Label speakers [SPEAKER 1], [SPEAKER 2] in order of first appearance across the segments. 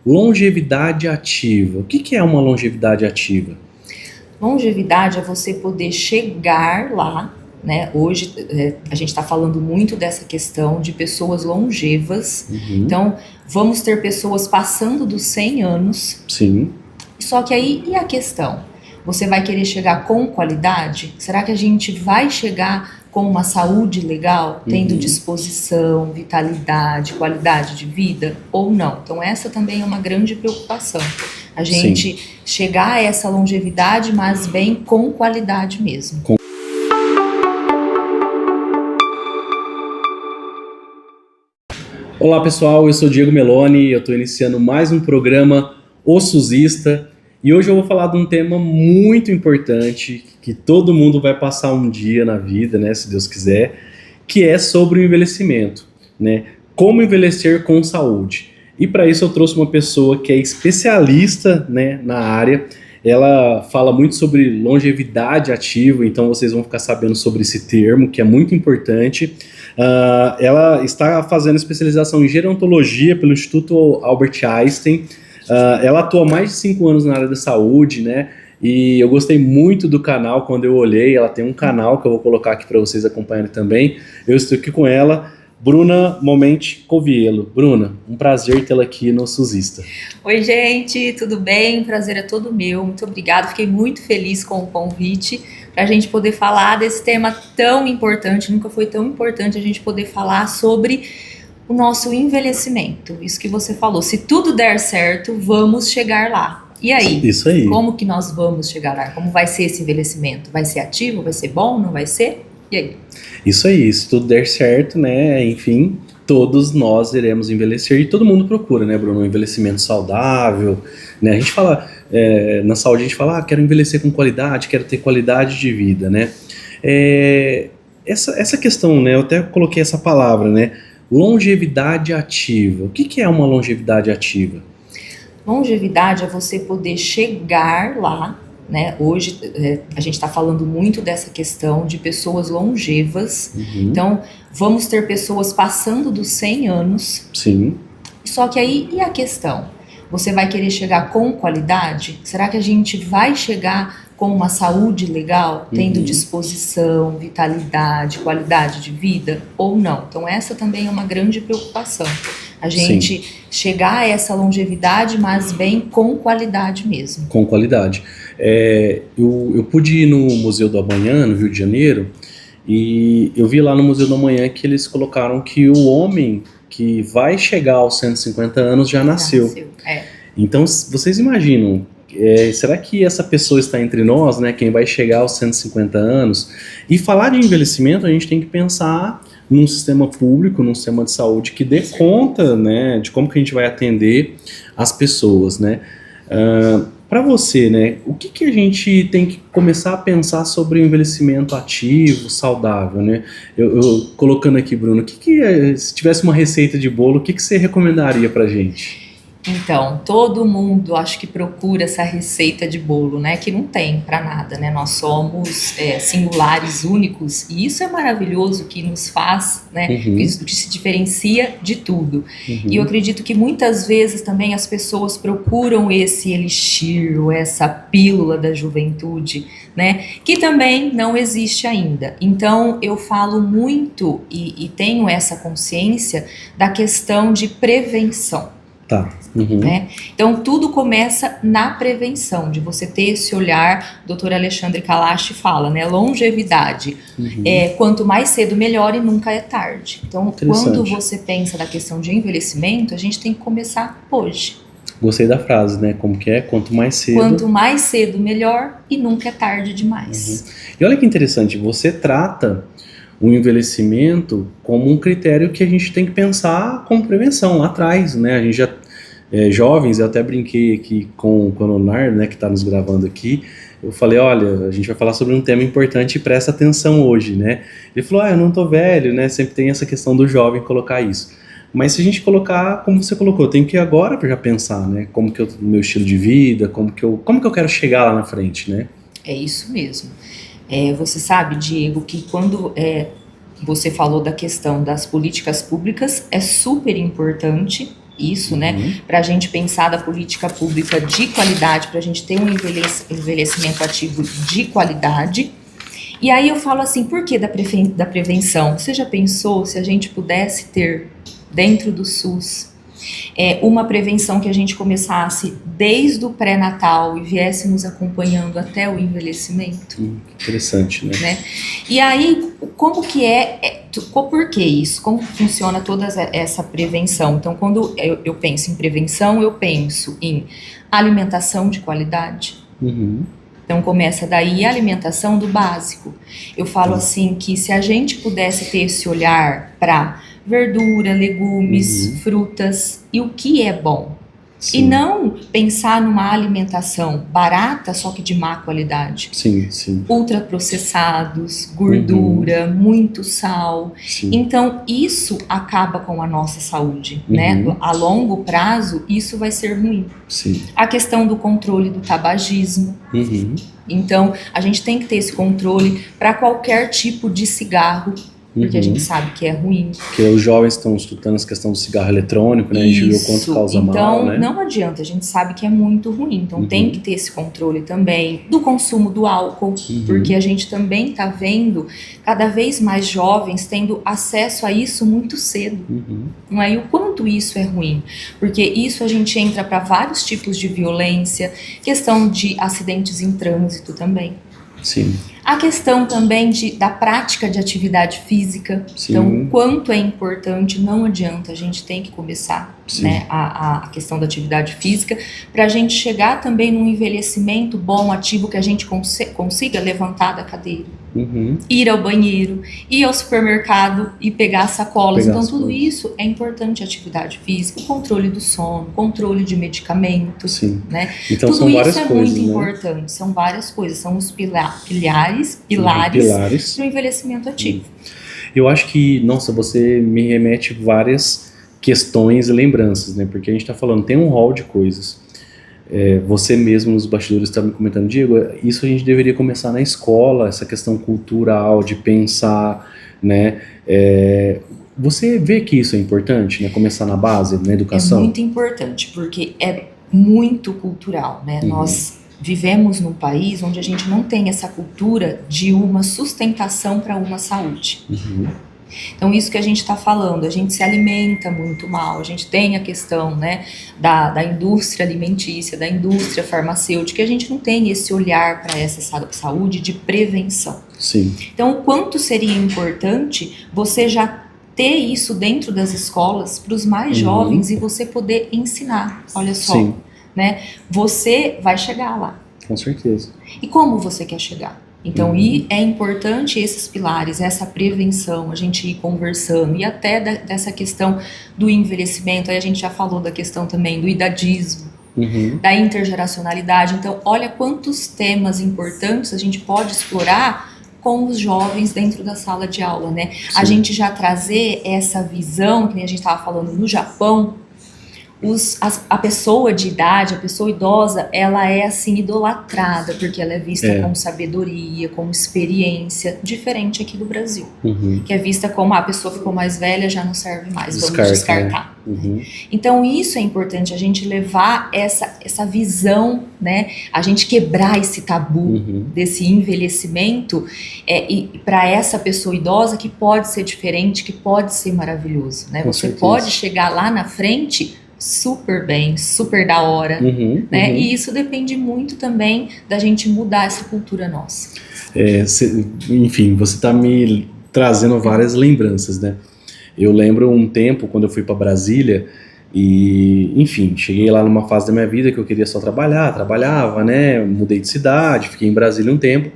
[SPEAKER 1] Longevidade ativa. O que é uma longevidade ativa?
[SPEAKER 2] Longevidade é você poder chegar lá, né? Hoje a gente está falando muito dessa questão de pessoas longevas.
[SPEAKER 1] Uhum.
[SPEAKER 2] Então, vamos ter pessoas passando dos 100 anos.
[SPEAKER 1] Sim.
[SPEAKER 2] Só que aí, e a questão? Você vai querer chegar com qualidade? Será que a gente vai chegar com uma saúde legal, tendo disposição, vitalidade, qualidade de vida ou não? Então essa também é uma grande preocupação. A gente chegar a essa longevidade, mas bem com qualidade mesmo.
[SPEAKER 1] Olá pessoal, eu sou Diego Meloni, eu estou iniciando mais um programa O SUSista e hoje eu vou falar de um tema muito importante que todo mundo vai passar um dia na vida, né, se Deus quiser, que é sobre o envelhecimento, né? Como envelhecer com saúde. E para isso eu trouxe uma pessoa que é especialista, né, na área. Ela fala muito sobre longevidade ativa, então vocês vão ficar sabendo sobre esse termo, que é muito importante. Ela está fazendo especialização em gerontologia pelo Instituto Albert Einstein. Ela atua há mais de 5 anos na área da saúde, né? E eu gostei muito do canal quando eu olhei. Ela tem um canal que eu vou colocar aqui para vocês acompanharem também. Eu estou aqui com ela, Bruna Momente Covielo. Bruna, um prazer tê-la aqui no SUSista.
[SPEAKER 2] Oi, gente, tudo bem? O prazer é todo meu. Muito obrigada. Fiquei muito feliz com o convite para a gente poder falar desse tema tão importante. Nunca foi tão importante a gente poder falar sobre o nosso envelhecimento. Isso que você falou. Se tudo der certo, vamos chegar lá. E aí?
[SPEAKER 1] Isso aí.
[SPEAKER 2] Como que nós vamos chegar lá? Como vai ser esse envelhecimento? Vai ser ativo? Vai ser bom? Não vai ser? E aí?
[SPEAKER 1] Isso aí, se tudo der certo, né, enfim, todos nós iremos envelhecer e todo mundo procura, né, Bruno, um envelhecimento saudável, né, a gente fala, na saúde a gente fala, quero envelhecer com qualidade, quero ter qualidade de vida, né, essa questão, né, eu até coloquei essa palavra, né, longevidade ativa. O que é uma longevidade ativa?
[SPEAKER 2] Longevidade é você poder chegar lá, né? Hoje a gente está falando muito dessa questão de pessoas longevas. Então vamos ter pessoas passando dos 100 anos.
[SPEAKER 1] Sim.
[SPEAKER 2] Só que aí, e a questão? Você vai querer chegar com qualidade? Será que a gente vai chegar com uma saúde legal, tendo disposição, vitalidade, qualidade de vida ou não? Então essa também é uma grande preocupação. A gente chegar a essa longevidade, mas bem com qualidade mesmo.
[SPEAKER 1] Com qualidade. Eu pude ir no Museu do Amanhã, no Rio de Janeiro, e eu vi lá no Museu do Amanhã que eles colocaram que o homem que vai chegar aos 150 anos já nasceu. Então, vocês imaginam, será que essa pessoa está entre nós, né, quem vai chegar aos 150 anos? E falar de envelhecimento, a gente tem que pensar num sistema público, num sistema de saúde que dê conta, né, de como que a gente vai atender as pessoas, né? Para você, né, o que a gente tem que começar a pensar sobre o envelhecimento ativo, saudável, né? Eu colocando aqui, Bruno, se tivesse uma receita de bolo, o que você recomendaria pra gente?
[SPEAKER 2] Então, todo mundo acho que procura essa receita de bolo, né? Que não tem para nada, né? Nós somos singulares, únicos, e isso é maravilhoso, que nos faz, né? Que se diferencia de tudo. E eu acredito que muitas vezes também as pessoas procuram esse elixir, ou essa pílula da juventude, né? Que também não existe ainda. Então, eu falo muito e tenho essa consciência da questão de prevenção.
[SPEAKER 1] Tá.
[SPEAKER 2] Né? Então tudo começa na prevenção, de você ter esse olhar. Dr. Alexandre Kalash fala, né? Longevidade, quanto mais cedo melhor, e nunca é tarde. Então quando você pensa na questão de envelhecimento, a gente tem que começar hoje.
[SPEAKER 1] Gostei da frase, né? Como que é? Quanto mais cedo...
[SPEAKER 2] Quanto mais cedo melhor, e nunca é tarde demais.
[SPEAKER 1] E olha que interessante, você trata o envelhecimento como um critério que a gente tem que pensar como prevenção lá atrás, né? A gente já jovens, eu até brinquei aqui com o Leonardo, né, que está nos gravando aqui. Eu falei, olha, a gente vai falar sobre um tema importante e presta atenção hoje, né? Ele falou, eu não tô velho, né? Sempre tem essa questão do jovem colocar isso. Mas se a gente colocar, como você colocou, eu tenho que ir agora para já pensar, né? Como que o meu estilo de vida, como que eu quero chegar lá na frente, né?
[SPEAKER 2] É isso mesmo. Você sabe, Diego, que quando você falou da questão das políticas públicas, é super importante, isso, né, para a gente pensar da política pública de qualidade, para a gente ter um envelhecimento ativo de qualidade. E aí eu falo assim, por que da prevenção? Você já pensou se a gente pudesse ter dentro do SUS uma prevenção que a gente começasse desde o pré-natal e viéssemos acompanhando até o envelhecimento?
[SPEAKER 1] Interessante, né?
[SPEAKER 2] E aí, como que por que isso? Como funciona toda essa prevenção? Então, quando eu penso em prevenção, eu penso em alimentação de qualidade. Então começa daí a alimentação do básico. Eu falo assim que se a gente pudesse ter esse olhar para verdura, legumes, frutas e o que é bom. Sim. E não pensar numa alimentação barata, só que de má qualidade.
[SPEAKER 1] Sim, sim.
[SPEAKER 2] Ultraprocessados, gordura, muito sal. Sim. Então, isso acaba com a nossa saúde, né? A longo prazo, isso vai ser ruim.
[SPEAKER 1] Sim.
[SPEAKER 2] A questão do controle do tabagismo. Então, a gente tem que ter esse controle para qualquer tipo de cigarro, porque a gente sabe que é ruim.
[SPEAKER 1] Porque os jovens estão estudando essa questão do cigarro eletrônico, né? A gente viu o quanto causa mal, né?
[SPEAKER 2] Então, não adianta, a gente sabe que é muito ruim. Então, tem que ter esse controle também do consumo do álcool, porque a gente também está vendo cada vez mais jovens tendo acesso a isso muito cedo. Não é? E o quanto isso é ruim? Porque isso a gente entra para vários tipos de violência, questão de acidentes em trânsito também.
[SPEAKER 1] Sim.
[SPEAKER 2] A questão também da prática de atividade física. Sim. Então, o quanto é importante, não adianta, a gente tem que começar, né, a questão da atividade física, para a gente chegar também num envelhecimento bom, ativo, que a gente consiga levantar da cadeira, ir ao banheiro, ir ao supermercado e pegar sacolas. Então, tudo isso é importante, atividade física, o controle do sono, controle de medicamento.
[SPEAKER 1] Sim.
[SPEAKER 2] Né?
[SPEAKER 1] Então,
[SPEAKER 2] tudo
[SPEAKER 1] são várias
[SPEAKER 2] isso é
[SPEAKER 1] coisas,
[SPEAKER 2] muito
[SPEAKER 1] né?
[SPEAKER 2] importante, são várias coisas, são os pilares do envelhecimento ativo.
[SPEAKER 1] Eu acho que, nossa, você me remete várias questões e lembranças, né? Porque a gente está falando, tem um rol de coisas. Você mesmo nos bastidores estava me comentando, Diego, isso a gente deveria começar na escola, essa questão cultural de pensar, né? Você vê que isso é importante, né? Começar na base, na educação?
[SPEAKER 2] É muito importante, porque é muito cultural, né? Nós vivemos num país onde a gente não tem essa cultura de uma sustentação para uma saúde. Então, isso que a gente está falando, a gente se alimenta muito mal, a gente tem a questão, né, da indústria alimentícia, da indústria farmacêutica, a gente não tem esse olhar para essa saúde de prevenção.
[SPEAKER 1] Sim.
[SPEAKER 2] Então, o quanto seria importante você já ter isso dentro das escolas para os mais jovens e você poder ensinar, olha só. Sim. Né? Você vai chegar lá.
[SPEAKER 1] Com certeza.
[SPEAKER 2] E como você quer chegar? Então, e é importante esses pilares, essa prevenção, a gente ir conversando, e até dessa questão do envelhecimento, aí a gente já falou da questão também do idadismo, da intergeracionalidade. Então, olha quantos temas importantes a gente pode explorar com os jovens dentro da sala de aula, né? Sim. A gente já trazer essa visão, que nem a gente estava falando no Japão, a pessoa de idade, a pessoa idosa, ela é assim idolatrada, porque ela é vista como sabedoria, como experiência, diferente aqui do Brasil, que é vista como a pessoa ficou mais velha, já não serve mais, vamos descartar. Então isso é importante, a gente levar essa visão, né, a gente quebrar esse tabu desse envelhecimento e para essa pessoa idosa que pode ser diferente, que pode ser maravilhoso, né? Você pode chegar lá na frente super bem, super da hora, né? E isso depende muito também da gente mudar essa cultura nossa.
[SPEAKER 1] Enfim, você está me trazendo várias lembranças, né? Eu lembro um tempo, quando eu fui para Brasília, e, enfim, cheguei lá numa fase da minha vida que eu queria só trabalhava, né? Mudei de cidade, fiquei em Brasília um tempo.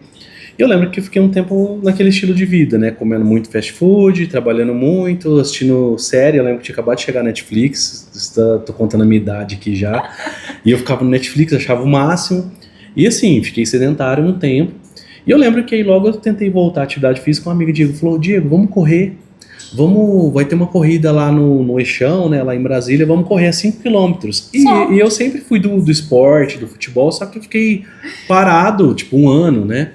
[SPEAKER 1] Eu lembro que eu fiquei um tempo naquele estilo de vida, né? Comendo muito fast food, trabalhando muito, assistindo série. Eu lembro que tinha acabado de chegar na Netflix, tô contando a minha idade aqui já. E eu ficava no Netflix, achava o máximo. E assim, fiquei sedentário um tempo. E eu lembro que aí logo eu tentei voltar à atividade física. Uma amiga Diego falou, Diego, vamos correr. Vai ter uma corrida lá no Eixão, né, lá em Brasília, vamos correr a 5 km. E eu sempre fui do esporte, do futebol, só que eu fiquei parado, tipo, um ano, né?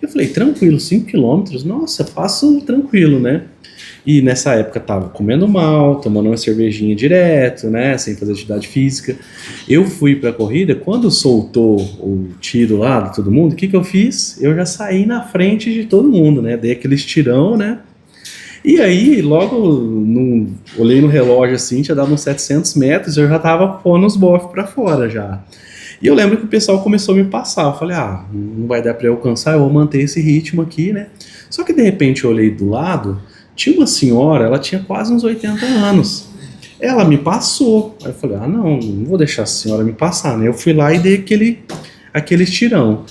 [SPEAKER 1] Eu falei, tranquilo, 5 km? Nossa, faço tranquilo, né? E nessa época tava comendo mal, tomando uma cervejinha direto, né, sem fazer atividade física. Eu fui pra corrida, quando soltou o tiro lá de todo mundo, o que eu fiz? Eu já saí na frente de todo mundo, né, dei aquele estirão, né. E aí, logo, olhei no relógio assim, tinha dado uns 700 metros, eu já tava pondo os bofs pra fora já. E eu lembro que o pessoal começou a me passar, eu falei, não vai dar pra eu alcançar, eu vou manter esse ritmo aqui, né. Só que de repente eu olhei do lado, tinha uma senhora, ela tinha quase uns 80 anos. Ela me passou. Aí eu falei, não vou deixar a senhora me passar, né? Eu fui lá e dei aquele estirão.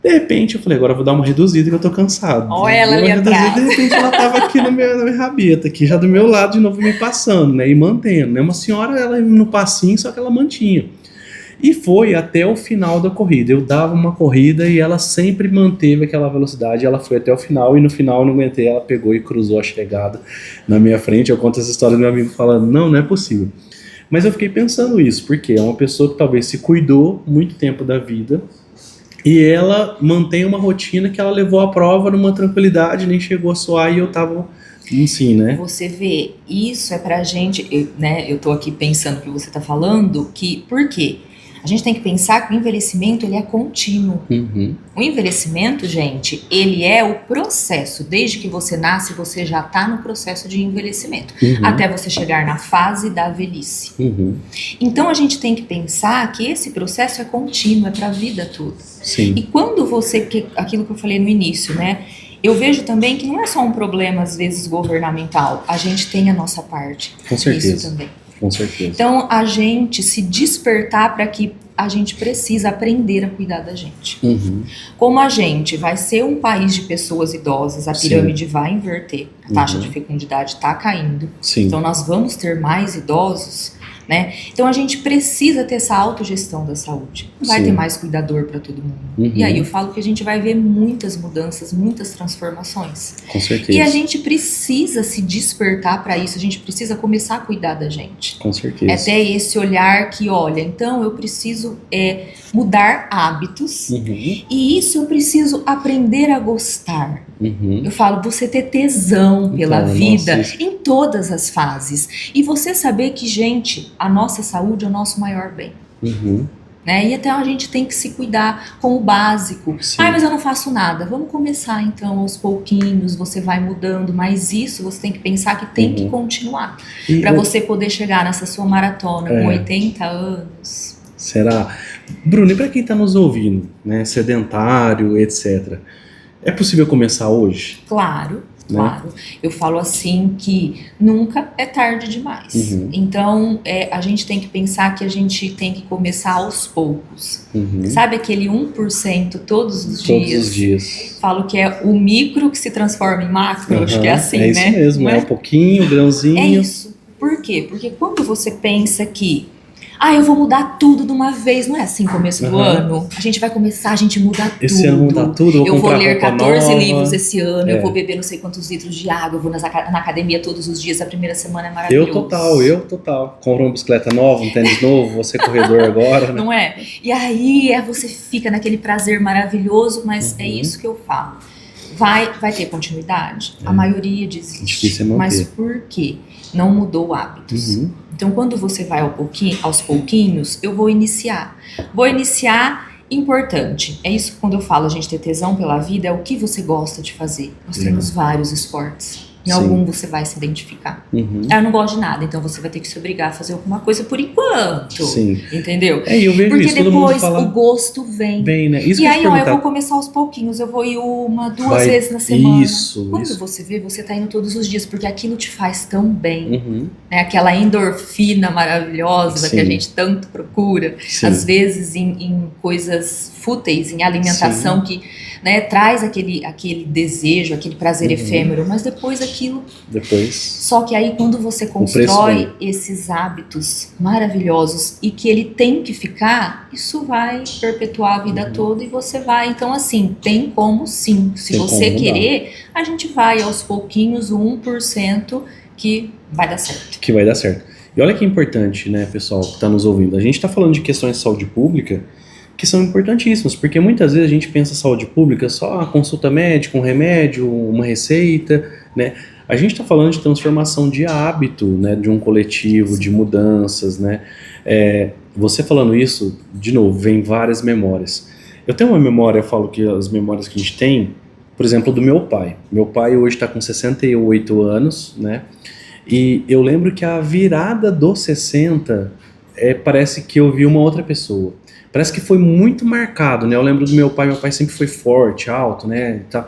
[SPEAKER 1] De repente eu falei, agora eu vou dar uma reduzida que eu tô cansado.
[SPEAKER 2] Olha ela ali atrás.
[SPEAKER 1] De repente ela tava aqui na minha rabeta, aqui já do meu lado de novo me passando, né? E mantendo, né? Uma senhora, ela no passinho, só que ela mantinha. E foi até o final da corrida. Eu dava uma corrida e ela sempre manteve aquela velocidade. Ela foi até o final e no final eu não aguentei. Ela pegou e cruzou a chegada na minha frente. Eu conto essa história do meu amigo falando, não é possível. Mas eu fiquei pensando isso, porque é uma pessoa que talvez se cuidou muito tempo da vida e ela mantém uma rotina que ela levou a prova numa tranquilidade, nem chegou a suar e eu tava assim, né?
[SPEAKER 2] Você vê, isso é pra gente, né? Eu tô aqui pensando o que você tá falando, que por quê? A gente tem que pensar que o envelhecimento, ele é contínuo.
[SPEAKER 1] Uhum.
[SPEAKER 2] O envelhecimento, gente, ele é o processo. Desde que você nasce, você já está no processo de envelhecimento. Até você chegar na fase da velhice. Então, a gente tem que pensar que esse processo é contínuo, é para a vida toda.
[SPEAKER 1] Sim.
[SPEAKER 2] E quando aquilo que eu falei no início, né? Eu vejo também que não é só um problema, às vezes, governamental. A gente tem a nossa parte.
[SPEAKER 1] Com certeza.
[SPEAKER 2] Isso também.
[SPEAKER 1] Com certeza.
[SPEAKER 2] Então, a gente se despertar para que a gente precisa aprender a cuidar da gente. Como a gente vai ser um país de pessoas idosas, a pirâmide vai inverter, a taxa de fecundidade está caindo.
[SPEAKER 1] Sim.
[SPEAKER 2] Então, nós vamos ter mais idosos, né? Então, a gente precisa ter essa autogestão da saúde. Não vai ter mais cuidador para todo mundo. E aí eu falo que a gente vai ver muitas mudanças, muitas transformações.
[SPEAKER 1] Com certeza.
[SPEAKER 2] E a gente precisa se despertar para isso, a gente precisa começar a cuidar da gente.
[SPEAKER 1] Com certeza.
[SPEAKER 2] É ter esse olhar que, olha, então eu preciso mudar hábitos e isso eu preciso aprender a gostar. Eu falo, você ter tesão pela vida em todas as fases. E você saber que, gente, a nossa saúde é o nosso maior bem. Né? E até a gente tem que se cuidar com o básico. Mas eu não faço nada. Vamos começar então aos pouquinhos, você vai mudando, mas isso você tem que pensar que tem que continuar. Para você poder chegar nessa sua maratona com 80 anos.
[SPEAKER 1] Será? Bruno, e para quem está nos ouvindo, né, sedentário, etc., é possível começar hoje?
[SPEAKER 2] Claro. Claro, eu falo assim que nunca é tarde demais. Então, a gente tem que pensar que a gente tem que começar aos poucos. Sabe aquele 1% todos os dias?
[SPEAKER 1] Todos os dias.
[SPEAKER 2] Falo que é o micro que se transforma em macro, acho que é assim, né?
[SPEAKER 1] É isso mesmo, é um pouquinho, grãozinho.
[SPEAKER 2] É isso. Por quê? Porque quando você pensa que eu vou mudar tudo de uma vez. Não é assim começo do ano. A gente vai começar, a gente muda tudo.
[SPEAKER 1] Esse ano muda tudo.
[SPEAKER 2] Eu vou ler 14
[SPEAKER 1] nova.
[SPEAKER 2] livros esse ano, eu vou beber não sei quantos litros de água, eu vou na academia todos os dias, a primeira semana é maravilhoso.
[SPEAKER 1] Eu total. Compro uma bicicleta nova, um tênis novo, vou ser corredor agora. Né?
[SPEAKER 2] Não é? E aí você fica naquele prazer maravilhoso, mas é isso que eu falo. Vai ter continuidade? A maioria desiste.
[SPEAKER 1] Difícil é manter.
[SPEAKER 2] Mas por quê? Não mudou hábitos. Então, quando você vai aos pouquinhos, eu vou iniciar. Vou iniciar importante. É isso que quando eu falo a gente ter tesão pela vida, é o que você gosta de fazer. Nós temos vários esportes. Em algum você vai se identificar. Eu não gosto de nada, então você vai ter que se obrigar a fazer alguma coisa por enquanto.
[SPEAKER 1] Sim.
[SPEAKER 2] Entendeu?
[SPEAKER 1] Eu vejo
[SPEAKER 2] porque
[SPEAKER 1] isso,
[SPEAKER 2] depois o gosto vem.
[SPEAKER 1] Né? Isso
[SPEAKER 2] e aí, eu vou começar aos pouquinhos, eu vou ir 1, 2 vezes na semana. Quando você vê, você tá indo todos os dias, porque aquilo te faz tão bem. Né? Aquela endorfina maravilhosa que a gente tanto procura. Às vezes em coisas fúteis, em alimentação que traz aquele desejo, aquele prazer efêmero, mas depois aquilo... Só que aí quando você constrói esses hábitos maravilhosos e que ele tem que ficar, isso vai perpetuar a vida toda e você vai... Então assim, tem como sim. Se você querer, a gente vai aos pouquinhos, 1% que vai dar certo.
[SPEAKER 1] E olha que importante, né, pessoal que está nos ouvindo. A gente está falando de questões de saúde pública que são importantíssimos, porque muitas vezes a gente pensa saúde pública só a consulta médica, um remédio, uma receita, né? A gente está falando de transformação de hábito, né, de um coletivo, de mudanças, né? Você falando isso, de novo, vem várias memórias. Eu tenho uma memória, eu falo que as memórias que a gente tem, por exemplo, do meu pai. Meu pai hoje está com 68 anos, né? E eu lembro que a virada dos 60, parece que eu vi uma outra pessoa. Parece que foi muito marcado, né? Eu lembro do meu pai sempre foi forte, alto, né? E tal.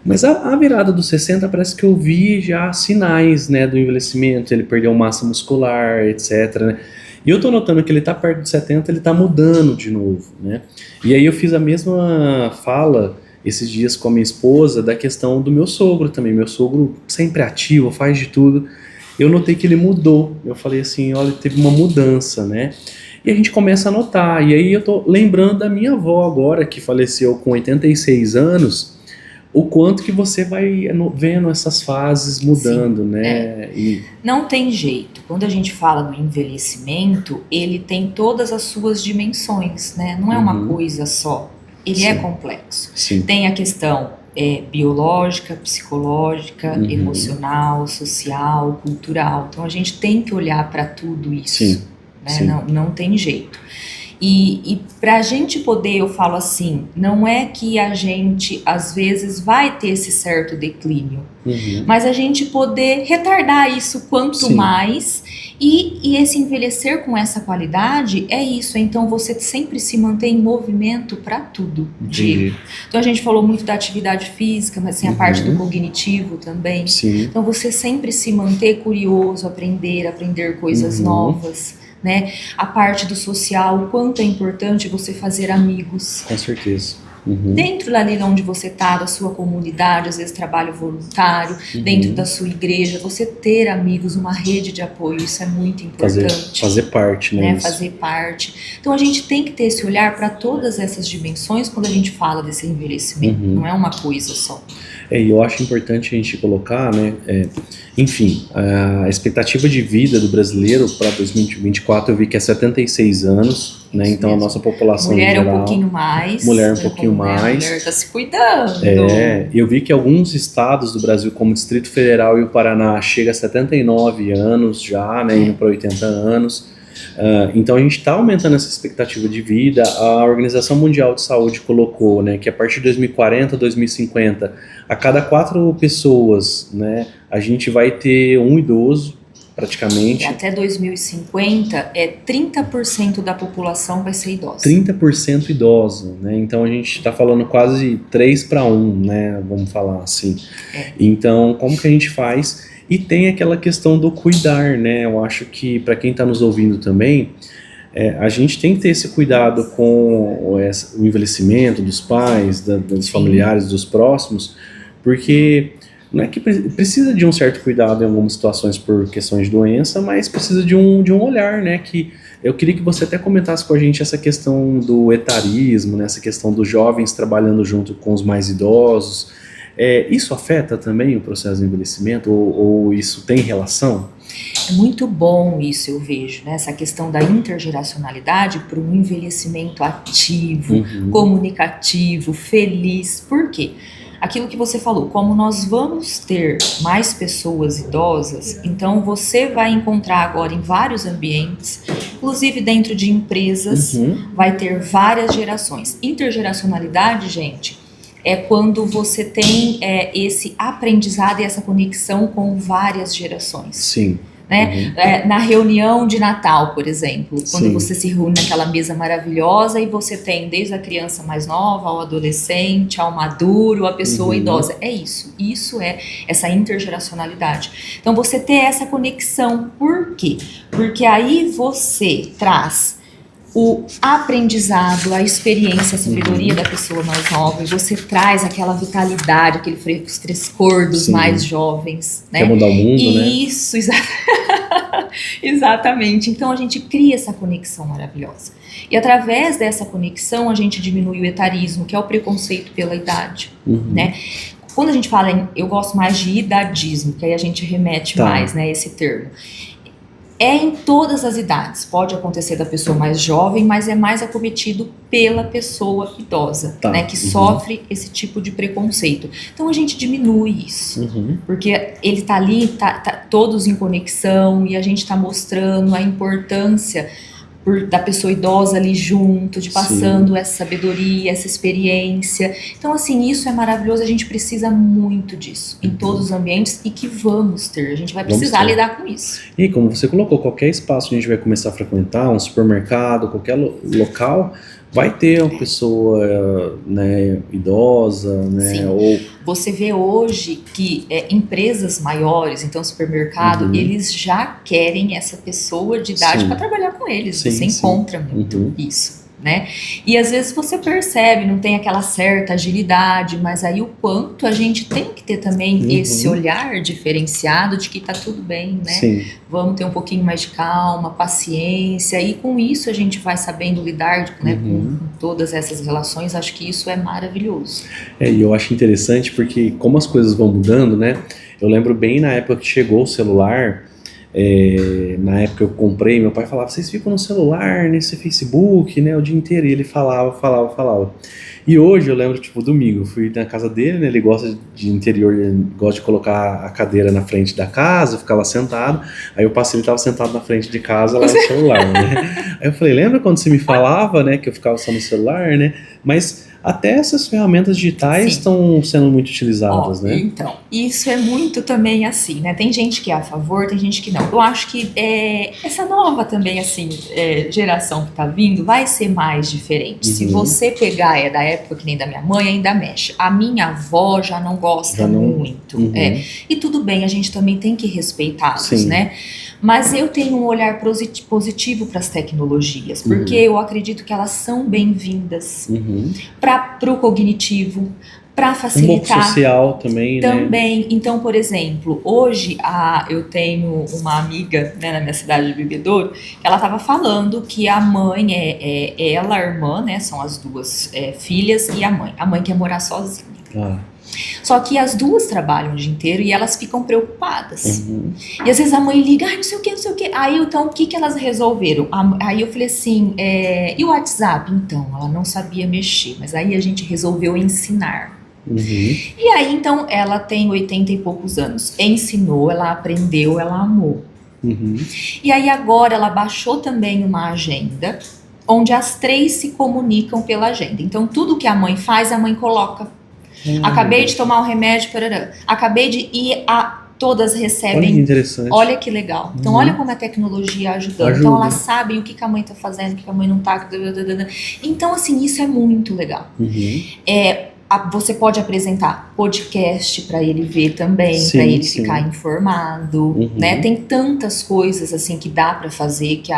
[SPEAKER 1] Mas a virada dos 60 parece que eu vi já sinais, né, do envelhecimento, ele perdeu massa muscular, etc, né? E eu tô notando que ele tá perto dos 70, ele tá mudando de novo, né? E aí eu fiz a mesma fala esses dias com a minha esposa da questão do meu sogro também. Meu sogro sempre ativo, faz de tudo. Eu notei que ele mudou. Eu falei assim, olha, teve uma mudança, né? E a gente começa a notar. E aí eu tô lembrando da minha avó agora, que faleceu com 86 anos, o quanto que você vai vendo essas fases mudando, né?
[SPEAKER 2] Não tem jeito. Quando a gente fala do envelhecimento, ele tem todas as suas dimensões, né? Não é uma coisa só. Ele é complexo.
[SPEAKER 1] Sim.
[SPEAKER 2] Tem a questão biológica, psicológica, emocional, social, cultural. Então a gente tem que olhar para tudo isso.
[SPEAKER 1] Sim.
[SPEAKER 2] Né?
[SPEAKER 1] Sim.
[SPEAKER 2] Não tem jeito. E para a gente poder, eu falo assim, não é que a gente às vezes vai ter esse certo declínio, mas a gente poder retardar isso quanto mais, e esse envelhecer com essa qualidade é isso. Então você sempre se mantém em movimento para tudo. Então a gente falou muito da atividade física, mas tem a parte do cognitivo também.
[SPEAKER 1] Sim.
[SPEAKER 2] Então você sempre se manter curioso, aprender coisas novas. Né? A parte do social, o quanto é importante você fazer amigos.
[SPEAKER 1] Com certeza.
[SPEAKER 2] Dentro ali onde você está, da sua comunidade, às vezes trabalho voluntário, dentro da sua igreja, você ter amigos, uma rede de apoio, isso é muito importante.
[SPEAKER 1] Fazer parte, né?
[SPEAKER 2] Fazer parte. Então a gente tem que ter esse olhar para todas essas dimensões quando a gente fala desse envelhecimento, não é uma coisa só.
[SPEAKER 1] E eu acho importante a gente colocar, né? Enfim, a expectativa de vida do brasileiro para 2024 eu vi que é 76 anos, né? Então mesmo. A nossa população
[SPEAKER 2] mulher
[SPEAKER 1] em geral,
[SPEAKER 2] é um pouquinho mais.
[SPEAKER 1] Mulher um pouquinho mais.
[SPEAKER 2] Mulher está se cuidando.
[SPEAKER 1] Eu vi que alguns estados do Brasil, como o Distrito Federal e o Paraná, chega a 79 anos já, né? Indo para 80 anos. Então a gente está aumentando essa expectativa de vida. A Organização Mundial de Saúde colocou, né, que a partir de 2040, 2050, a cada 4 pessoas, né, a gente vai ter um idoso, praticamente.
[SPEAKER 2] E até 2050, 30% da população vai ser idosa.
[SPEAKER 1] 30% idosa, né? Então a gente está falando quase 3 para 1, né? Vamos falar assim. Então, como que a gente faz? E tem aquela questão do cuidar, né? Eu acho que para quem está nos ouvindo também, a gente tem que ter esse cuidado com o envelhecimento dos pais, dos familiares, dos próximos, porque não é que precisa de um certo cuidado em algumas situações por questões de doença, mas precisa de um olhar, né? Que eu queria que você até comentasse com a gente essa questão do etarismo, né? Essa questão dos jovens trabalhando junto com os mais idosos. Isso afeta também o processo de envelhecimento ou isso tem relação?
[SPEAKER 2] É muito bom isso, eu vejo, né? Essa questão da intergeracionalidade para um envelhecimento ativo, comunicativo, feliz. Por quê? Aquilo que você falou, como nós vamos ter mais pessoas idosas, então você vai encontrar agora em vários ambientes, inclusive dentro de empresas, vai ter várias gerações. Intergeracionalidade, gente, é quando você tem esse aprendizado e essa conexão com várias gerações.
[SPEAKER 1] Sim.
[SPEAKER 2] Né? Na reunião de Natal, por exemplo, quando você se reúne naquela mesa maravilhosa e você tem desde a criança mais nova, ao adolescente, ao maduro, a pessoa idosa. É isso. Isso é essa intergeracionalidade. Então você ter essa conexão. Por quê? Porque aí você traz o aprendizado, a experiência, a sabedoria da pessoa mais nova, e você traz aquela vitalidade, aquele frescor dos mais jovens, né?
[SPEAKER 1] Quer mudar o mundo,
[SPEAKER 2] Isso, exatamente. Então a gente cria essa conexão maravilhosa. E através dessa conexão a gente diminui o etarismo, que é o preconceito pela idade, né? Quando a gente fala eu gosto mais de idadismo, que aí a gente remete mais, né, esse termo. É em todas as idades. Pode acontecer da pessoa mais jovem, mas é mais acometido pela pessoa idosa,
[SPEAKER 1] Tá.
[SPEAKER 2] né, que sofre esse tipo de preconceito. Então a gente diminui isso, porque ele tá ali, tá todos em conexão, e a gente tá mostrando a importância da pessoa idosa ali junto, de passando essa sabedoria, essa experiência. Então, assim, isso é maravilhoso, a gente precisa muito disso em todos os ambientes, e que vamos ter, a gente vai precisar lidar com isso.
[SPEAKER 1] E como você colocou, qualquer espaço que a gente vai começar a frequentar, um supermercado, qualquer local, vai ter uma pessoa, né, idosa, né, ou...
[SPEAKER 2] Você vê hoje que empresas maiores, então supermercado, eles já querem essa pessoa de idade para trabalhar com eles. Você encontra muito isso, né? E às vezes você percebe, não tem aquela certa agilidade, mas aí o quanto a gente tem que ter também esse olhar diferenciado de que tá tudo bem, né? Vamos ter um pouquinho mais de calma, paciência, e com isso a gente vai sabendo lidar, né, com todas essas relações. Acho que isso é maravilhoso.
[SPEAKER 1] E eu acho interessante porque como as coisas vão mudando, né? Eu lembro bem na época que chegou o celular, na época eu comprei, meu pai falava, vocês ficam no celular, nesse Facebook, né, o dia inteiro, e ele falava. E hoje eu lembro, tipo, domingo, eu fui na casa dele, né, ele gosta de interior, ele gosta de colocar a cadeira na frente da casa, eu ficava sentado, aí eu passei, ele tava sentado na frente de casa lá no celular, né. Aí eu falei, lembra quando você me falava, né, que eu ficava só no celular, né, mas até essas ferramentas digitais estão sendo muito utilizadas, né?
[SPEAKER 2] Então, isso é muito também assim, né? Tem gente que é a favor, tem gente que não. Eu acho que essa nova também, assim, geração que tá vindo vai ser mais diferente. Se você pegar, da época que nem da minha mãe, ainda mexe. A minha avó já não gosta muito. E tudo bem, a gente também tem que respeitá-los, né? Mas eu tenho um olhar positivo para as tecnologias, porque eu acredito que elas são bem-vindas para o cognitivo, para facilitar.
[SPEAKER 1] Um pouco social também,
[SPEAKER 2] né? Então, por exemplo, hoje eu tenho uma amiga, né, na minha cidade de Bebedouro, ela estava falando que a mãe ela, a irmã, né, são as duas filhas, e a mãe quer morar sozinha. Só que as duas trabalham o dia inteiro e elas ficam preocupadas. E às vezes a mãe liga, não sei o que. Aí então o que elas resolveram? Aí eu falei assim, e o WhatsApp? Então, ela não sabia mexer, mas aí a gente resolveu ensinar. E aí então ela tem 80 e poucos anos, ensinou, ela aprendeu, ela amou. E aí agora ela baixou também uma agenda onde as três se comunicam pela agenda. Então tudo que a mãe faz, a mãe coloca. Acabei de tomar um remédio, acabei de ir todas recebem.
[SPEAKER 1] Olha que interessante.
[SPEAKER 2] Olha que legal. Então olha como a tecnologia ajuda. Então elas sabem o que a mãe tá fazendo, o que a mãe não tá. Então assim, isso é muito legal. Você pode apresentar podcast para ele ver também, para ele ficar informado, né? Tem tantas coisas assim que dá para fazer que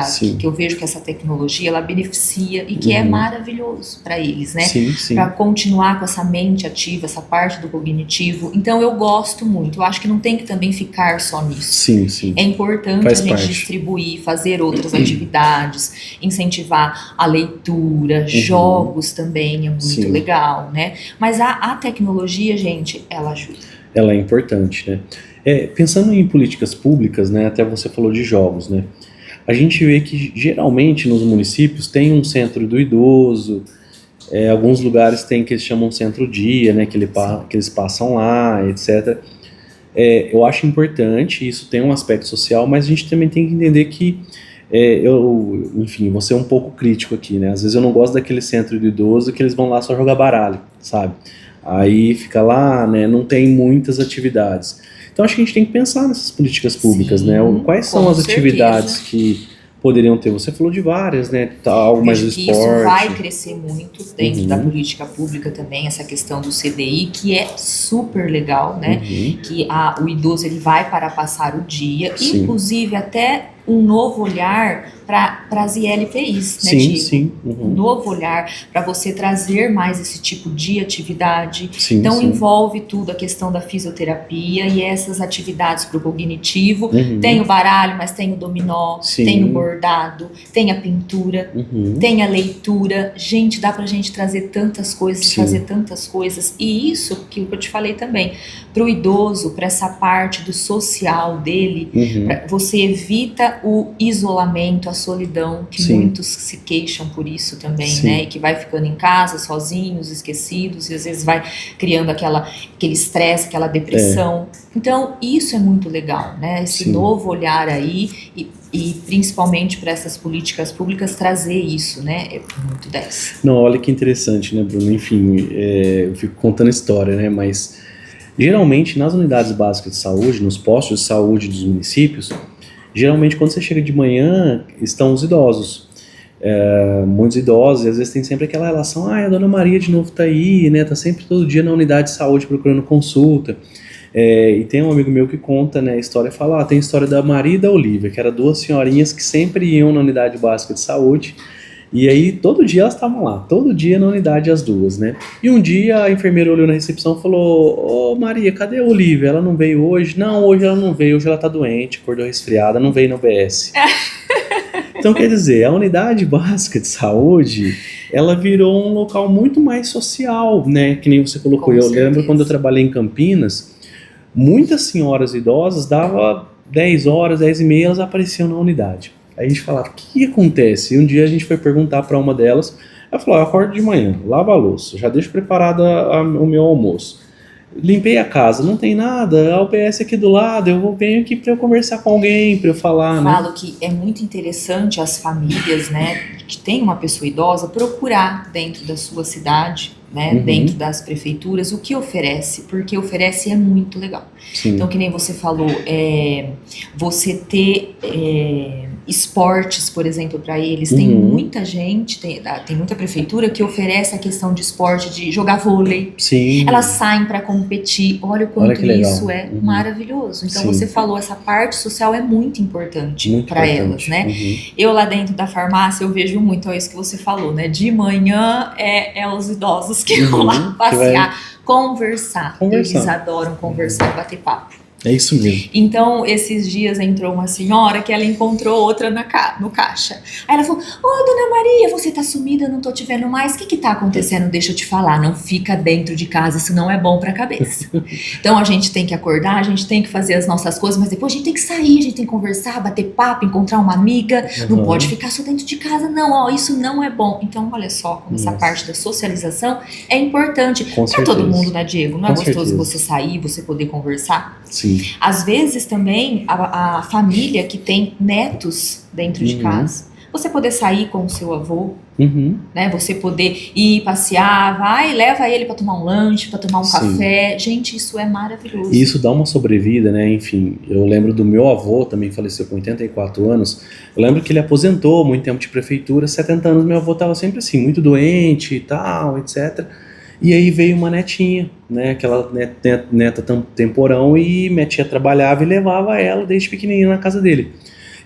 [SPEAKER 2] eu vejo que essa tecnologia ela beneficia e que é maravilhoso para eles, né? Para continuar com essa mente ativa, essa parte do cognitivo. Então eu gosto muito. Eu acho que não tem que também ficar só nisso. É importante a gente distribuir, fazer outras atividades, incentivar a leitura, jogos também é muito legal, né? Mas a tecnologia, gente, ela ajuda.
[SPEAKER 1] Ela é importante, né? Pensando em políticas públicas, né? Até você falou de jogos, né? A gente vê que geralmente nos municípios tem um centro do idoso, alguns lugares tem que eles chamam centro-dia, né? Que eles passam lá, etc. Eu acho importante, isso tem um aspecto social, mas a gente também tem que entender que enfim, vou ser um pouco crítico aqui, né? Às vezes eu não gosto daquele centro do idoso que eles vão lá só jogar baralho, sabe? Aí fica lá, né? Não tem muitas atividades. Então acho que a gente tem que pensar nessas políticas públicas, né? Quais são as atividades que poderiam ter? Você falou de várias, né? Algo mais do esporte.
[SPEAKER 2] Isso vai crescer muito dentro da política pública também, essa questão do CDI, que é super legal, né? Que o idoso ele vai para passar o dia, inclusive até um novo olhar para as ILPIs, né,
[SPEAKER 1] Sim,
[SPEAKER 2] Diego?
[SPEAKER 1] sim.
[SPEAKER 2] Um novo olhar para você trazer mais esse tipo de atividade.
[SPEAKER 1] Sim,
[SPEAKER 2] então
[SPEAKER 1] sim.
[SPEAKER 2] envolve tudo, a questão da fisioterapia e essas atividades para o cognitivo. Tem o baralho, mas tem o dominó, tem o bordado, tem a pintura, tem a leitura. Gente, dá pra gente trazer tantas coisas, fazer tantas coisas. E isso que eu te falei também, para o idoso, para essa parte do social dele, você evita o isolamento, a solidão, que muitos se queixam por isso também, né? E que vai ficando em casa, sozinhos, esquecidos, e às vezes vai criando aquele estresse, aquela depressão. Então, isso é muito legal, né? Esse novo olhar aí, e principalmente para essas políticas públicas trazer isso, né? É muito 10.
[SPEAKER 1] Não, olha que interessante, né, Bruno? Enfim, eu fico contando história, né? Mas geralmente nas unidades básicas de saúde, nos postos de saúde dos municípios, geralmente quando você chega de manhã estão os idosos. Muitos idosos, e às vezes tem sempre aquela relação, a dona Maria de novo tá aí, né? Tá sempre todo dia na unidade de saúde procurando consulta. E tem um amigo meu que conta, né, a história, fala, tem a história da Maria e da Olivia, que eram duas senhorinhas que sempre iam na unidade básica de saúde, e aí todo dia elas estavam lá, todo dia na unidade as duas, né? E um dia a enfermeira olhou na recepção e falou, ô Maria, cadê a Olivia? Ela não veio hoje? Não, hoje ela não veio, hoje ela tá doente, acordou resfriada, não veio no BS. Então, quer dizer, a unidade básica de saúde, ela virou um local muito mais social, né? Que nem você colocou. Eu lembro quando eu trabalhei em Campinas, muitas senhoras idosas, dava 10 horas, 10 e meia, elas apareciam na unidade. Aí a gente falava, o que acontece? E um dia a gente foi perguntar para uma delas, ela falou, eu acordo de manhã, lavo a louça, já deixo preparada o meu almoço. Limpei a casa, não tem nada, a UBS aqui do lado, eu venho aqui para eu conversar com alguém, para eu falar, né?
[SPEAKER 2] Falo que é muito interessante as famílias, né, que tem uma pessoa idosa, procurar dentro da sua cidade, né, dentro das prefeituras, o que oferece, porque oferece é muito legal. Então, que nem você falou, você ter esportes, por exemplo, para eles, tem muita gente, tem muita prefeitura que oferece a questão de esporte, de jogar vôlei. Elas saem para competir, olha o quanto isso é maravilhoso. Então, você falou, essa parte social é muito importante para elas, né? Eu lá dentro da farmácia, eu vejo muito, é isso que você falou, né? De manhã é os idosos que vão lá passear, conversar. Eles adoram conversar e bater papo.
[SPEAKER 1] É isso mesmo.
[SPEAKER 2] Então, esses dias entrou uma senhora que ela encontrou outra no caixa. Aí ela falou, dona Maria, você tá sumida, não tô te vendo mais, o que tá acontecendo? Deixa eu te falar, não fica dentro de casa, isso não é bom pra cabeça. Então, a gente tem que acordar, a gente tem que fazer as nossas coisas, mas depois a gente tem que sair, a gente tem que conversar, bater papo, encontrar uma amiga, não pode ficar só dentro de casa, não, isso não é bom. Então, olha só, como essa parte da socialização é importante pra todo mundo, né, Diego? Não é gostoso você sair, você poder conversar?
[SPEAKER 1] Sim.
[SPEAKER 2] Às vezes também a família que tem netos dentro de casa, você poder sair com o seu avô, né? Você poder ir passear, leva ele para tomar um lanche, para tomar um café. Gente, isso é maravilhoso.
[SPEAKER 1] E isso dá uma sobrevida, né? Enfim, eu lembro do meu avô, também faleceu com 84 anos. Eu lembro que ele aposentou muito tempo de prefeitura, 70 anos, meu avô estava sempre assim, muito doente e tal, etc. E aí veio uma netinha, né, aquela neta temporão, e minha tia trabalhava e levava ela desde pequenininha na casa dele.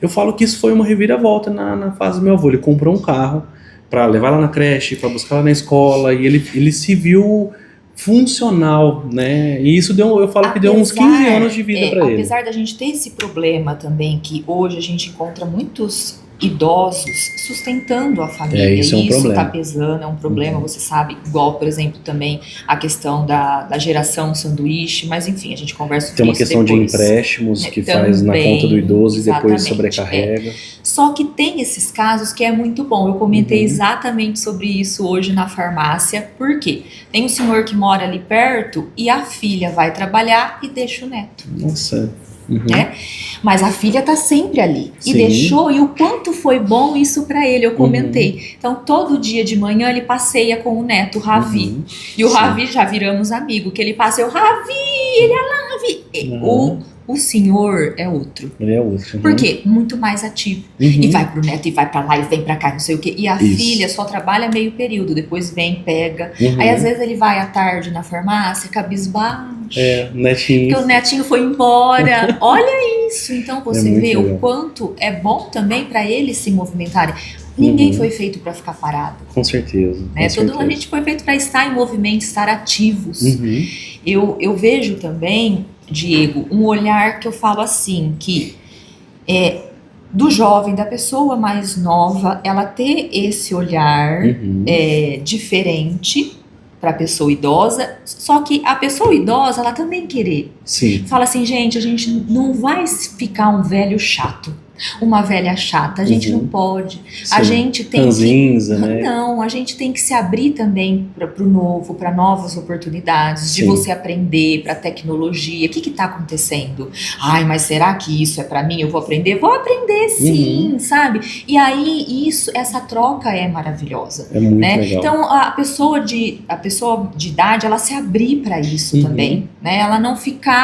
[SPEAKER 1] Eu falo que isso foi uma reviravolta na fase do meu avô. Ele comprou um carro para levar ela na creche, para buscar ela na escola, e ele se viu funcional, né? E isso eu falo que deu uns 15 anos de vida para ele.
[SPEAKER 2] Apesar da gente ter esse problema também, que hoje a gente encontra muitos idosos sustentando a família,
[SPEAKER 1] isso é um problema.
[SPEAKER 2] Tá pesando, é um problema, você sabe, igual, por exemplo, também a questão da geração sanduíche, mas enfim, a gente conversa sobre isso.
[SPEAKER 1] Tem uma questão depois, de empréstimos que também faz na conta do idoso e depois sobrecarrega.
[SPEAKER 2] Só que tem esses casos que é muito bom, eu comentei exatamente sobre isso hoje na farmácia, por quê? Tem um senhor que mora ali perto e a filha vai trabalhar e deixa o neto.
[SPEAKER 1] Nossa.
[SPEAKER 2] Né? Mas a filha tá sempre ali e deixou, e o quanto foi bom isso para ele, eu comentei. Então todo dia de manhã ele passeia com o neto, o Ravi, e o Ravi já viramos amigo, que ele passeia, o Ravi, ele é lá, Ravi. O senhor é outro.
[SPEAKER 1] Ele é outro.
[SPEAKER 2] Por quê? Muito mais ativo. E vai pro neto, e vai pra lá, e vem pra cá, não sei o quê. E a filha só trabalha meio período, depois vem, pega. Aí às vezes ele vai à tarde na farmácia, cabisbaixo.
[SPEAKER 1] Netinho.
[SPEAKER 2] Porque o netinho foi embora. Olha isso. Então você vê legal. O quanto é bom também pra eles se movimentarem. Ninguém foi feito para ficar parado.
[SPEAKER 1] Com certeza.
[SPEAKER 2] Né? A gente foi feito para estar em movimento, estar ativos. Eu vejo também, Diego, um olhar que eu falo assim, que do jovem, da pessoa mais nova, ela ter esse olhar diferente para a pessoa idosa, só que a pessoa idosa, ela também querer.
[SPEAKER 1] Sim.
[SPEAKER 2] Fala assim, gente, a gente não vai ficar um velho chato. Uma velha chata, a gente não pode. Sim. A gente tem
[SPEAKER 1] Ranzinza, né?
[SPEAKER 2] Não, a gente tem que se abrir também para o novo, para novas oportunidades, de você aprender, para tecnologia. O que está acontecendo? Ai, mas será que isso é para mim? Eu vou aprender? Vou aprender sim, sabe? E aí, essa troca é maravilhosa.
[SPEAKER 1] É muito legal.
[SPEAKER 2] Então, a pessoa de idade, ela se abrir para isso também, né? Ela não ficar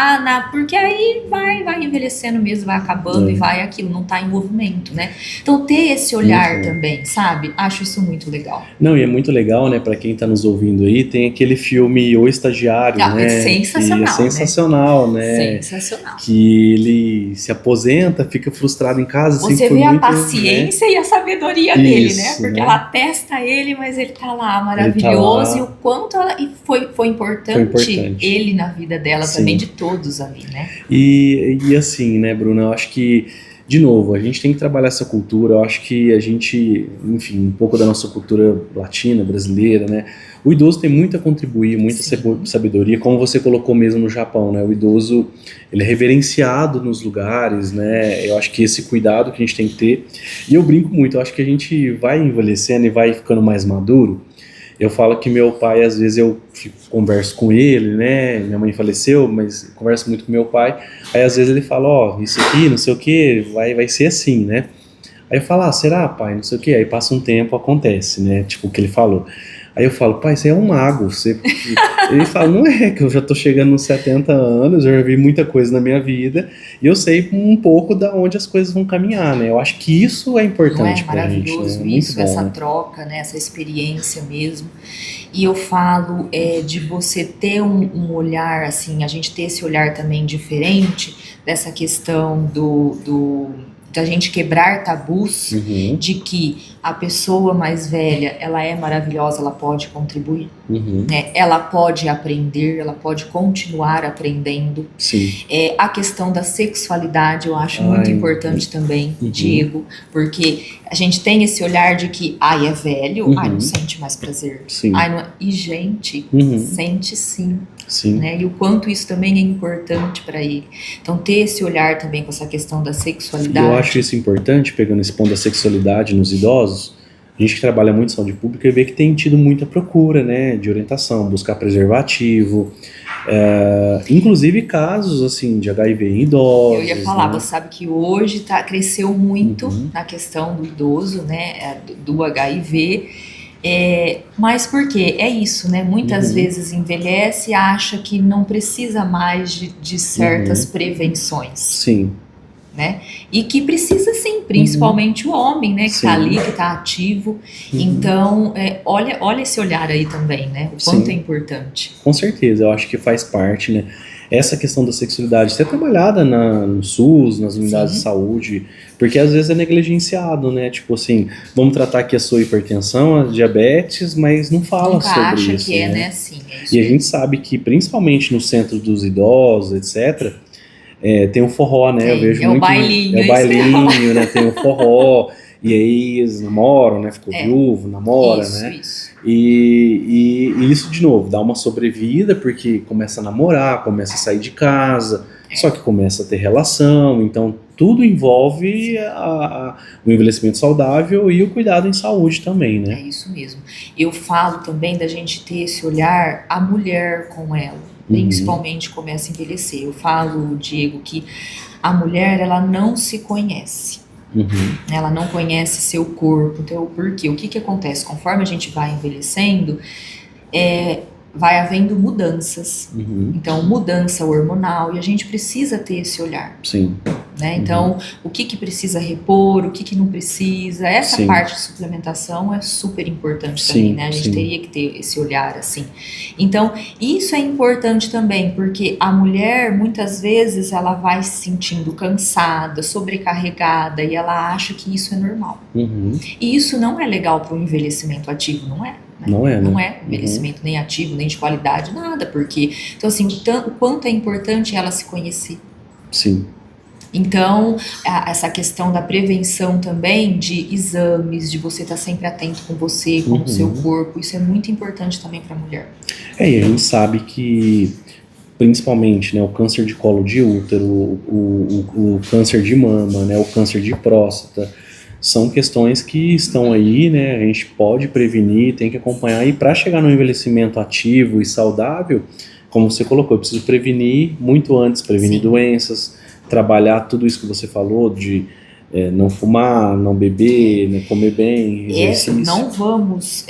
[SPEAKER 2] porque aí vai envelhecendo mesmo, vai acabando e vai aquilo, não tá em movimento, né? Então ter esse olhar também, sabe? Acho isso muito legal.
[SPEAKER 1] Não, e é muito legal, né? Pra quem tá nos ouvindo aí, tem aquele filme O Estagiário, né?
[SPEAKER 2] É sensacional,
[SPEAKER 1] que é sensacional, né?
[SPEAKER 2] Sensacional.
[SPEAKER 1] Que ele se aposenta, fica frustrado em casa.
[SPEAKER 2] Você vê a paciência e a sabedoria dele, né? Porque ela testa ele, mas ele tá lá maravilhoso. Tá lá. E o quanto foi importante ele na vida dela também, de todos ali, né?
[SPEAKER 1] E assim, né, Bruna? Eu acho que de novo, a gente tem que trabalhar essa cultura. Eu acho que a gente, enfim, um pouco da nossa cultura latina, brasileira, né? O idoso tem muito a contribuir, muita sabedoria, como você colocou mesmo no Japão, né? O idoso, ele é reverenciado nos lugares, né? Eu acho que esse cuidado que a gente tem que ter. E eu brinco muito, eu acho que a gente vai envelhecendo e vai ficando mais maduro. Eu falo que meu pai, às vezes eu converso com ele, né? Minha mãe faleceu, mas converso muito com meu pai. Aí às vezes ele fala, isso aqui, não sei o que, vai ser assim, né? Aí eu falo, será, pai, não sei o que. Aí passa um tempo, acontece, né? Tipo o que ele falou. Aí eu falo, pai, você é um mago. Ele fala, não é, que eu já tô chegando nos 70 anos, eu já vi muita coisa na minha vida, e eu sei um pouco da onde as coisas vão caminhar, né? Eu acho que isso é importante pra gente.
[SPEAKER 2] Não é maravilhoso isso, essa troca, né? Essa experiência mesmo. E eu falo de você ter um olhar, assim, a gente ter esse olhar também diferente dessa questão da gente quebrar tabus, de que a pessoa mais velha, ela é maravilhosa, ela pode contribuir, né? Ela pode aprender, ela pode continuar aprendendo.
[SPEAKER 1] Sim.
[SPEAKER 2] A questão da sexualidade eu acho muito importante também, Diego, porque a gente tem esse olhar de que, é velho, não sente mais prazer.
[SPEAKER 1] Sim.
[SPEAKER 2] E gente, sente sim.
[SPEAKER 1] Sim.
[SPEAKER 2] Né? E o quanto isso também é importante para ele. Então ter esse olhar também com essa questão da sexualidade.
[SPEAKER 1] Eu acho isso importante, pegando esse ponto da sexualidade nos idosos. A gente que trabalha muito em saúde pública vê que tem tido muita procura, né, de orientação, buscar preservativo, inclusive casos assim de HIV em idosos.
[SPEAKER 2] Eu ia falar, você sabe que hoje cresceu muito na questão do idoso, né, do HIV. Mas por quê? É isso, né? Muitas vezes envelhece e acha que não precisa mais de certas prevenções.
[SPEAKER 1] Sim.
[SPEAKER 2] Né? E que precisa sim, principalmente o homem, né? Que está ali, que está ativo. Então, olha esse olhar aí também, né? O quanto é importante.
[SPEAKER 1] Com certeza, eu acho que faz parte, né? Essa questão da sexualidade ser trabalhada no SUS, nas unidades de saúde, porque às vezes é negligenciado, né? Tipo assim, vamos tratar aqui a sua hipertensão, a diabetes, mas não fala sobre
[SPEAKER 2] acha
[SPEAKER 1] isso.
[SPEAKER 2] Que né?
[SPEAKER 1] Sim, e a gente sabe que, principalmente no centro dos idosos, etc., tem o forró, né? Eu vejo muito.
[SPEAKER 2] O bailinho.
[SPEAKER 1] É o bailinho, né? Tem o forró. E aí eles namoram, né? Ficou viúvo, namora, né?
[SPEAKER 2] Isso.
[SPEAKER 1] E isso, de novo, dá uma sobrevida, porque começa a namorar, começa a sair de casa, só que começa a ter relação, então tudo envolve o envelhecimento saudável e o cuidado em saúde também, né?
[SPEAKER 2] É isso mesmo. Eu falo também da gente ter esse olhar, a mulher com ela. Principalmente começa a envelhecer. Eu falo, Diego, que a mulher, ela não se conhece. Ela não conhece seu corpo. Então, por quê? O que acontece? Conforme a gente vai envelhecendo, vai havendo mudanças.
[SPEAKER 1] Uhum.
[SPEAKER 2] Então, mudança hormonal, e a gente precisa ter esse olhar.
[SPEAKER 1] Sim.
[SPEAKER 2] Né? Então, o que precisa repor, o que não precisa, essa
[SPEAKER 1] Sim.
[SPEAKER 2] parte de suplementação é super importante
[SPEAKER 1] Sim,
[SPEAKER 2] também, né? A gente
[SPEAKER 1] sim.
[SPEAKER 2] teria que ter esse olhar assim. Então, isso é importante também, porque a mulher, muitas vezes, ela vai se sentindo cansada, sobrecarregada, e ela acha que isso é normal.
[SPEAKER 1] Uhum.
[SPEAKER 2] E isso não é legal para o envelhecimento ativo, não é? Né?
[SPEAKER 1] Não é, né?
[SPEAKER 2] Não é envelhecimento nem ativo, nem de qualidade, nada, porque... Então, assim, o quanto é importante ela se conhecer.
[SPEAKER 1] Sim.
[SPEAKER 2] Então, essa questão da prevenção também, de exames, de você estar sempre atento com você, com o seu corpo, isso é muito importante também para a mulher.
[SPEAKER 1] E a gente sabe que, principalmente, né, o câncer de colo de útero, o câncer de mama, né, o câncer de próstata, são questões que estão aí, né, a gente pode prevenir, tem que acompanhar, e para chegar no envelhecimento ativo e saudável, como você colocou, eu preciso prevenir muito antes, prevenir
[SPEAKER 2] Sim.
[SPEAKER 1] doenças, trabalhar tudo isso que você falou de não fumar, não beber, né, comer bem, exercício.
[SPEAKER 2] Não vamos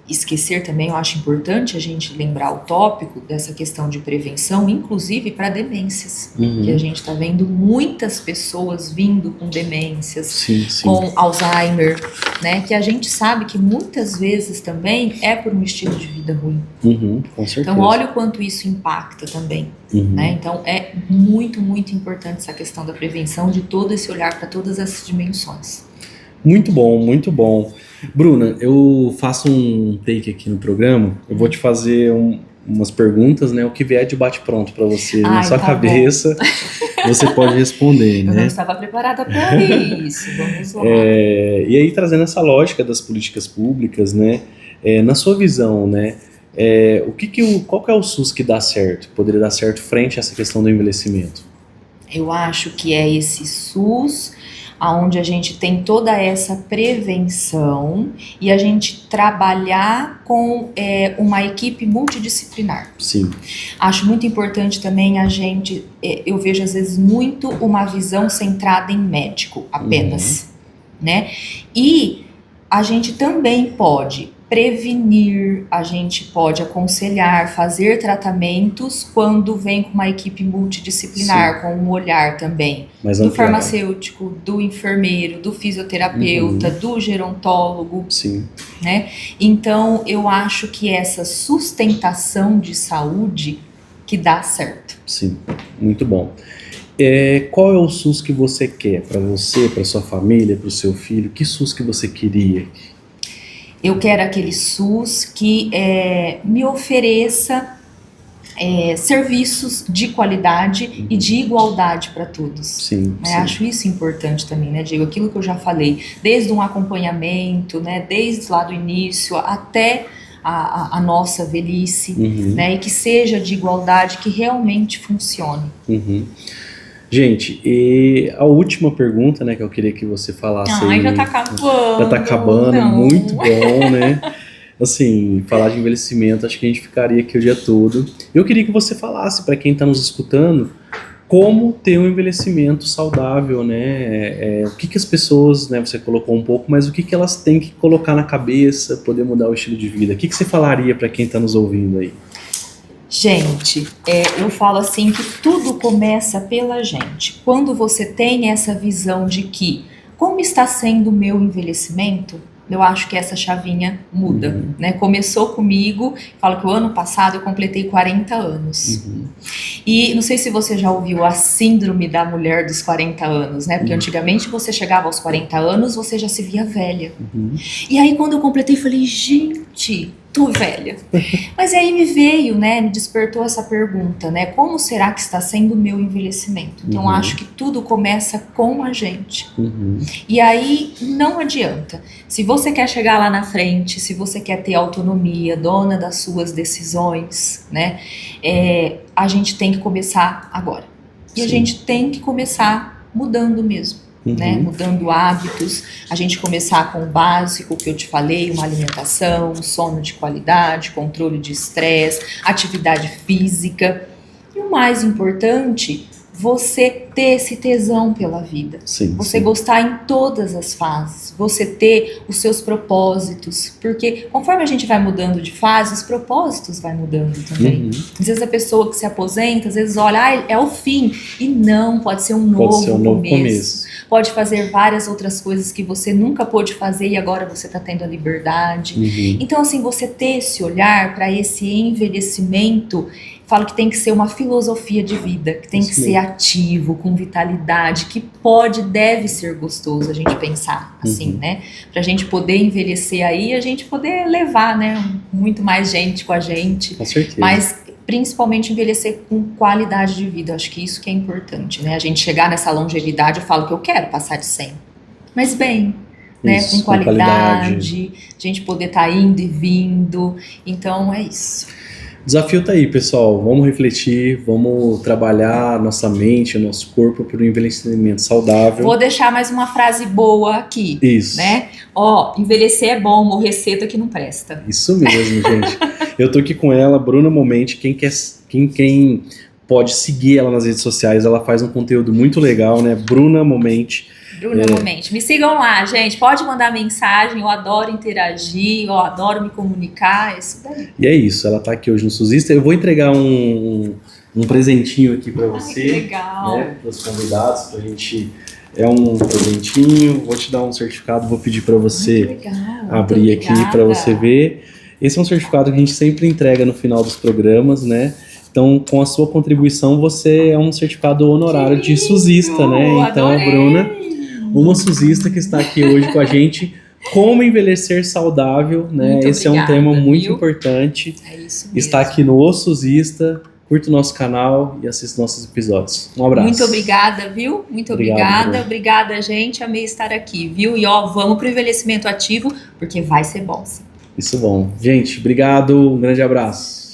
[SPEAKER 2] esquecer também, eu acho importante a gente lembrar o tópico dessa questão de prevenção, inclusive para demências, que a gente está vendo muitas pessoas vindo com demências,
[SPEAKER 1] sim.
[SPEAKER 2] com Alzheimer, né, que a gente sabe que muitas vezes também é por um estilo de vida ruim.
[SPEAKER 1] Com certeza.
[SPEAKER 2] Então, olha o quanto isso impacta também. Né? Então, é muito, muito importante essa questão da prevenção, de todo esse olhar para todas essas dimensões.
[SPEAKER 1] Muito bom, muito bom. Bruna, eu faço um take aqui no programa, eu vou te fazer umas perguntas, né? O que vier de bate-pronto para você na sua cabeça, você pode responder, né?
[SPEAKER 2] Eu não estava preparada para isso, vamos lá.
[SPEAKER 1] E aí, trazendo essa lógica das políticas públicas, né? Na sua visão, né? Qual que é o SUS que dá certo? Poderia dar certo frente a essa questão do envelhecimento?
[SPEAKER 2] Eu acho que é esse SUS onde a gente tem toda essa prevenção e a gente trabalhar com uma equipe multidisciplinar.
[SPEAKER 1] Sim.
[SPEAKER 2] Acho muito importante também a gente, eu vejo às vezes muito uma visão centrada em médico apenas, né? E a gente também pode prevenir, a gente pode aconselhar, fazer tratamentos quando vem com uma equipe multidisciplinar, sim, com um olhar também do farmacêutico, do enfermeiro, do fisioterapeuta, do gerontólogo,
[SPEAKER 1] sim,
[SPEAKER 2] né? Então, eu acho que essa sustentação de saúde que dá certo.
[SPEAKER 1] Sim, muito bom. Qual é o SUS que você quer para você, para sua família, para o seu filho? Que SUS que você queria?
[SPEAKER 2] Eu quero aquele SUS que me ofereça serviços de qualidade e de igualdade para todos.
[SPEAKER 1] Sim,
[SPEAKER 2] né? Acho isso importante também, né, Diego? Aquilo que eu já falei, desde um acompanhamento, né, desde lá do início até a nossa velhice, né, e que seja de igualdade, que realmente funcione.
[SPEAKER 1] Gente, e a última pergunta, né, que eu queria que você falasse aí...
[SPEAKER 2] já tá acabando.
[SPEAKER 1] Já tá acabando,
[SPEAKER 2] não.
[SPEAKER 1] Muito bom, né? Assim, falar de envelhecimento, acho que a gente ficaria aqui o dia todo. Eu queria que você falasse para quem tá nos escutando como ter um envelhecimento saudável, né? O que as pessoas, né, você colocou um pouco, mas o que elas têm que colocar na cabeça, poder mudar o estilo de vida? O que você falaria para quem tá nos ouvindo aí?
[SPEAKER 2] Gente, eu falo assim que tudo começa pela gente. Quando você tem essa visão de que, como está sendo o meu envelhecimento, eu acho que essa chavinha muda, né? Começou comigo, falo que o ano passado eu completei 40 anos. E não sei se você já ouviu a síndrome da mulher dos 40 anos, né? Porque antigamente você chegava aos 40 anos, você já se via velha. E aí quando eu completei, falei, gente, tô velha. Mas aí me veio, né, me despertou essa pergunta, né, como será que está sendo o meu envelhecimento? Então acho que tudo começa com a gente. E aí não adianta. Se você quer chegar lá na frente, se você quer ter autonomia, dona das suas decisões, né, a gente tem que começar agora. E a gente tem que começar mudando mesmo. Né, mudando hábitos, a gente começar com o básico que eu te falei, uma alimentação, sono de qualidade, controle de estresse, atividade física. E o mais importante, você ter esse tesão pela vida.
[SPEAKER 1] Sim,
[SPEAKER 2] Você
[SPEAKER 1] sim.
[SPEAKER 2] gostar em todas as fases. Você ter os seus propósitos. Porque conforme a gente vai mudando de fase, os propósitos vai mudando também.
[SPEAKER 1] Uhum.
[SPEAKER 2] Às vezes a pessoa que se aposenta, às vezes olha, é o fim. E não, pode ser um
[SPEAKER 1] Pode ser um novo
[SPEAKER 2] começo.
[SPEAKER 1] começo.
[SPEAKER 2] Pode fazer várias outras coisas que você nunca pôde fazer e agora você está tendo a liberdade.
[SPEAKER 1] Uhum.
[SPEAKER 2] Então, assim, você ter esse olhar para esse envelhecimento, falo que tem que ser uma filosofia de vida, que tem
[SPEAKER 1] Isso
[SPEAKER 2] que ser ativo, com vitalidade, que deve ser gostoso a gente pensar, assim, né? Pra gente poder envelhecer aí, a gente poder levar, né, muito mais gente com a gente.
[SPEAKER 1] Com certeza.
[SPEAKER 2] Mas principalmente envelhecer com qualidade de vida, eu acho que isso que é importante, né? A gente chegar nessa longevidade, eu falo que eu quero passar de 100, mas bem, né?
[SPEAKER 1] Isso,
[SPEAKER 2] Com qualidade, a gente poder estar indo e vindo, então é isso.
[SPEAKER 1] O desafio tá aí, pessoal. Vamos refletir, vamos trabalhar nossa mente, o nosso corpo para um envelhecimento saudável.
[SPEAKER 2] Vou deixar mais uma frase boa aqui.
[SPEAKER 1] Isso.
[SPEAKER 2] Né? Ó, envelhecer é bom, morrer cedo é que não presta.
[SPEAKER 1] Isso mesmo, gente. Eu tô aqui com ela, Bruna Momente. Quem pode seguir ela nas redes sociais, ela faz um conteúdo muito legal, né? Bruna Momente.
[SPEAKER 2] Bruna Momente. Me sigam lá, gente. Pode mandar mensagem, eu adoro interagir, eu adoro me comunicar, é isso daí.
[SPEAKER 1] E é isso, ela tá aqui hoje no Suzista. Eu vou entregar um presentinho aqui para você.
[SPEAKER 2] Que legal.
[SPEAKER 1] Né, para os convidados, pra gente. É um presentinho, vou te dar um certificado, vou pedir para você abrir aqui para você ver. Esse é um certificado que a gente sempre entrega no final dos programas, né? Então, com a sua contribuição, você é um certificado honorário de Suzista, né? Então,
[SPEAKER 2] adorei.
[SPEAKER 1] Bruna, uma Suzista que está aqui hoje com a gente, como envelhecer saudável, né?
[SPEAKER 2] Muito
[SPEAKER 1] Esse
[SPEAKER 2] obrigada,
[SPEAKER 1] é um tema muito
[SPEAKER 2] viu?
[SPEAKER 1] importante.
[SPEAKER 2] É isso mesmo.
[SPEAKER 1] Está aqui no O Suzista. Curta o nosso canal e assista nossos episódios. Um abraço.
[SPEAKER 2] Muito obrigada, viu? Muito obrigada. Obrigada, gente. Amei estar aqui, viu? E ó, vamos pro envelhecimento ativo, porque vai ser bom. Sim.
[SPEAKER 1] Isso bom. Gente, obrigado. Um grande abraço.